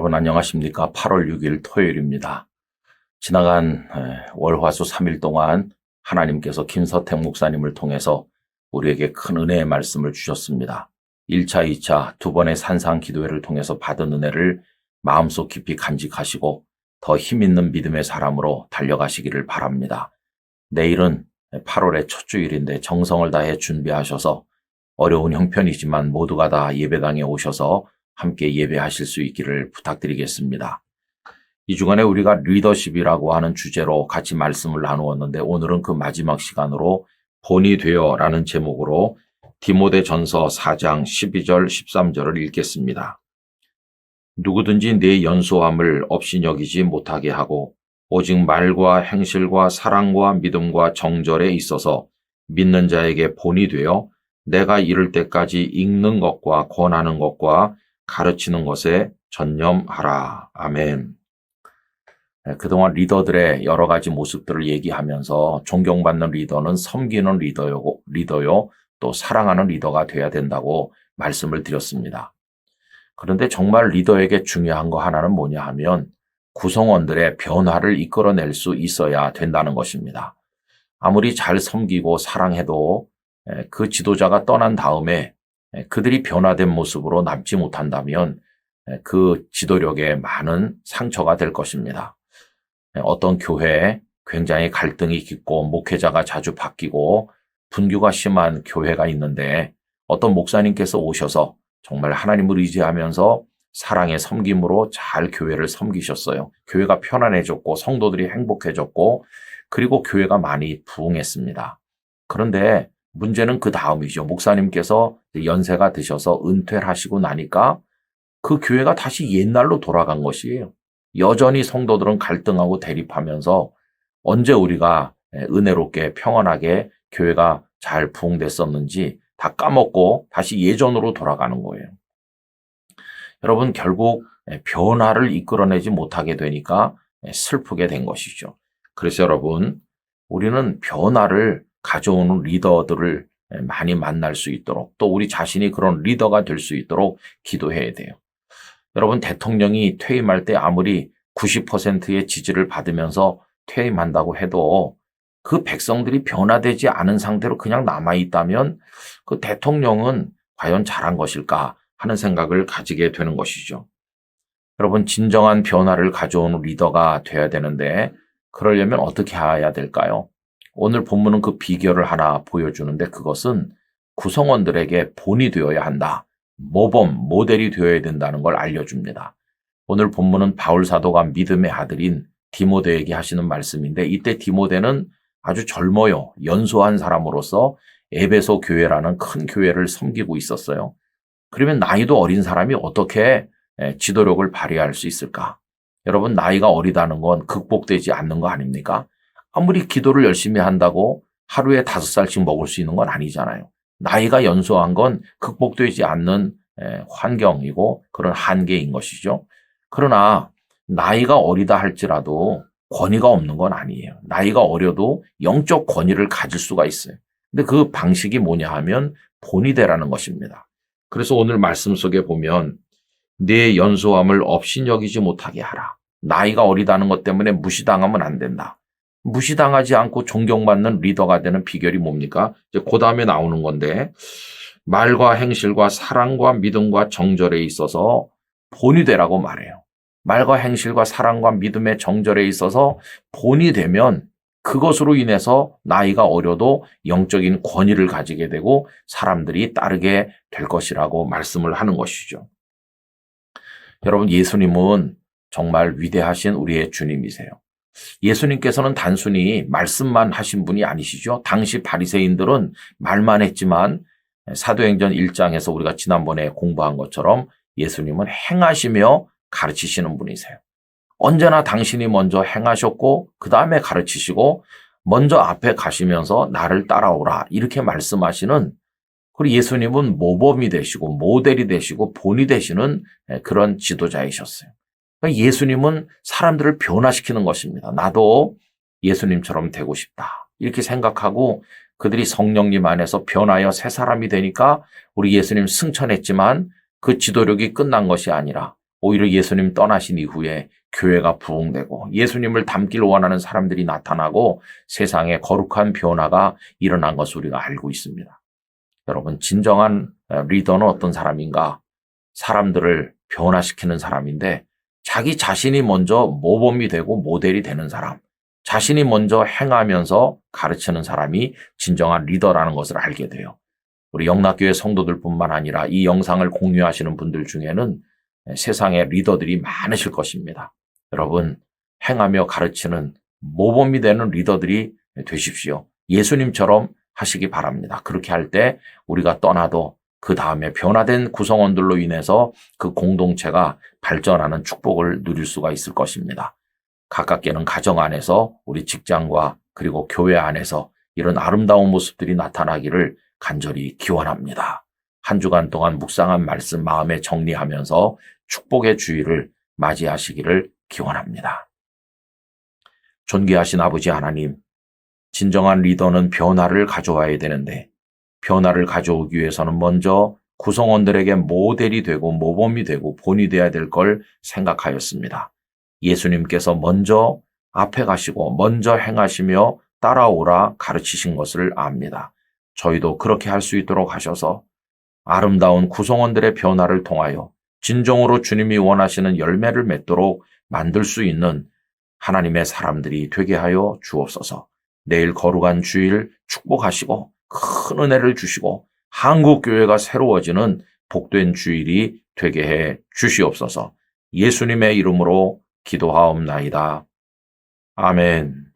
여러분 안녕하십니까? 8월 6일 토요일입니다. 지나간 월화수 3일 동안 하나님께서 김서택 목사님을 통해서 우리에게 큰 은혜의 말씀을 주셨습니다. 1차, 2차 두 번의 산상 기도회를 통해서 받은 은혜를 마음속 깊이 간직하시고 더 힘있는 믿음의 사람으로 달려가시기를 바랍니다. 내일은 8월의 첫 주일인데 정성을 다해 준비하셔서 어려운 형편이지만 모두가 다 예배당에 오셔서 함께 예배하실 수 있기를 부탁드리겠습니다. 이 주간에 우리가 리더십이라고 하는 주제로 같이 말씀을 나누었는데 오늘은 그 마지막 시간으로 본이 되어 라는 제목으로 디모데전서 4장 12절 13절을 읽겠습니다. 누구든지 내 연소함을 업신여기지 못하게 하고 오직 말과 행실과 사랑과 믿음과 정절에 있어서 믿는 자에게 본이 되어 내가 이를 때까지 읽는 것과 권하는 것과 가르치는 것에 전념하라. 아멘. 그동안 리더들의 여러 가지 모습들을 얘기하면서 존경받는 리더는 섬기는 리더요, 또 사랑하는 리더가 돼야 된다고 말씀을 드렸습니다. 그런데 정말 리더에게 중요한 거 하나는 뭐냐 하면 구성원들의 변화를 이끌어낼 수 있어야 된다는 것입니다. 아무리 잘 섬기고 사랑해도 그 지도자가 떠난 다음에 그들이 변화된 모습으로 남지 못한다면 그 지도력에 많은 상처가 될 것입니다. 어떤 교회에 굉장히 갈등이 깊고 목회자가 자주 바뀌고 분규가 심한 교회가 있는데 어떤 목사님께서 오셔서 정말 하나님을 의지하면서 사랑의 섬김으로 잘 교회를 섬기셨어요. 교회가 편안해졌고 성도들이 행복해졌고 그리고 교회가 많이 부흥했습니다. 그런데 문제는 그 다음이죠. 목사님께서 연세가 드셔서 은퇴를 하시고 나니까 그 교회가 다시 옛날로 돌아간 것이에요. 여전히 성도들은 갈등하고 대립하면서 언제 우리가 은혜롭게 평안하게 교회가 잘 부흥됐었는지 다 까먹고 다시 예전으로 돌아가는 거예요. 여러분 결국 변화를 이끌어내지 못하게 되니까 슬프게 된 것이죠. 그래서 여러분 우리는 변화를 가져오는 리더들을 많이 만날 수 있도록 또 우리 자신이 그런 리더가 될 수 있도록 기도해야 돼요. 여러분 대통령이 퇴임할 때 아무리 90%의 지지를 받으면서 퇴임한다고 해도 그 백성들이 변화되지 않은 상태로 그냥 남아있다면 그 대통령은 과연 잘한 것일까 하는 생각을 가지게 되는 것이죠. 여러분 진정한 변화를 가져오는 리더가 돼야 되는데 그러려면 어떻게 해야 될까요? 오늘 본문은 그 비결을 하나 보여주는데 그것은 구성원들에게 본이 되어야 한다. 모델이 되어야 된다는 걸 알려줍니다. 오늘 본문은 바울 사도가 믿음의 아들인 디모데에게 하시는 말씀인데 이때 디모데는 아주 젊어요. 연소한 사람으로서 에베소 교회라는 큰 교회를 섬기고 있었어요. 그러면 나이도 어린 사람이 어떻게 지도력을 발휘할 수 있을까? 여러분 나이가 어리다는 건 극복되지 않는 거 아닙니까? 아무리 기도를 열심히 한다고 하루에 5살씩 먹을 수 있는 건 아니잖아요. 나이가 연소한 건 극복되지 않는 환경이고 그런 한계인 것이죠. 그러나 나이가 어리다 할지라도 권위가 없는 건 아니에요. 나이가 어려도 영적 권위를 가질 수가 있어요. 근데 그 방식이 뭐냐 하면 본이 되라는 것입니다. 그래서 오늘 말씀 속에 보면 내 연소함을 업신여기지 못하게 하라. 나이가 어리다는 것 때문에 무시당하면 안 된다. 무시당하지 않고 존경받는 리더가 되는 비결이 뭡니까? 이제 그 다음에 나오는 건데 말과 행실과 사랑과 믿음과 정절에 있어서 본이 되라고 말해요. 말과 행실과 사랑과 믿음의 정절에 있어서 본이 되면 그것으로 인해서 나이가 어려도 영적인 권위를 가지게 되고 사람들이 따르게 될 것이라고 말씀을 하는 것이죠. 여러분 예수님은 정말 위대하신 우리의 주님이세요. 예수님께서는 단순히 말씀만 하신 분이 아니시죠. 당시 바리새인들은 말만 했지만 사도행전 1장에서 우리가 지난번에 공부한 것처럼 예수님은 행하시며 가르치시는 분이세요. 언제나 당신이 먼저 행하셨고 그 다음에 가르치시고 먼저 앞에 가시면서 나를 따라오라 이렇게 말씀하시는 그리고 예수님은 모범이 되시고 모델이 되시고 본이 되시는 그런 지도자이셨어요. 예수님은 사람들을 변화시키는 것입니다. 나도 예수님처럼 되고 싶다. 이렇게 생각하고 그들이 성령님 안에서 변하여 새 사람이 되니까 우리 예수님 승천했지만 그 지도력이 끝난 것이 아니라 오히려 예수님 떠나신 이후에 교회가 부흥되고 예수님을 닮기를 원하는 사람들이 나타나고 세상에 거룩한 변화가 일어난 것을 우리가 알고 있습니다. 여러분, 진정한 리더는 어떤 사람인가? 사람들을 변화시키는 사람인데 자기 자신이 먼저 모범이 되고 모델이 되는 사람, 자신이 먼저 행하면서 가르치는 사람이 진정한 리더라는 것을 알게 돼요. 우리 영락교회 성도들뿐만 아니라 이 영상을 공유하시는 분들 중에는 세상에 리더들이 많으실 것입니다. 여러분, 행하며 가르치는 모범이 되는 리더들이 되십시오. 예수님처럼 하시기 바랍니다. 그렇게 할 때 우리가 떠나도 그 다음에 변화된 구성원들로 인해서 그 공동체가 발전하는 축복을 누릴 수가 있을 것입니다. 가깝게는 가정 안에서 우리 직장과 그리고 교회 안에서 이런 아름다운 모습들이 나타나기를 간절히 기원합니다. 한 주간 동안 묵상한 말씀 마음에 정리하면서 축복의 주일을 맞이하시기를 기원합니다. 존귀하신 아버지 하나님, 진정한 리더는 변화를 가져와야 되는데 변화를 가져오기 위해서는 먼저 구성원들에게 모델이 되고 모범이 되고 본이 되어야 될 걸 생각하였습니다. 예수님께서 먼저 앞에 가시고 먼저 행하시며 따라오라 가르치신 것을 압니다. 저희도 그렇게 할 수 있도록 하셔서 아름다운 구성원들의 변화를 통하여 진정으로 주님이 원하시는 열매를 맺도록 만들 수 있는 하나님의 사람들이 되게 하여 주옵소서. 내일 거룩한 주일 축복하시고 큰 은혜를 주시고 한국교회가 새로워지는 복된 주일이 되게 해 주시옵소서. 예수님의 이름으로 기도하옵나이다. 아멘.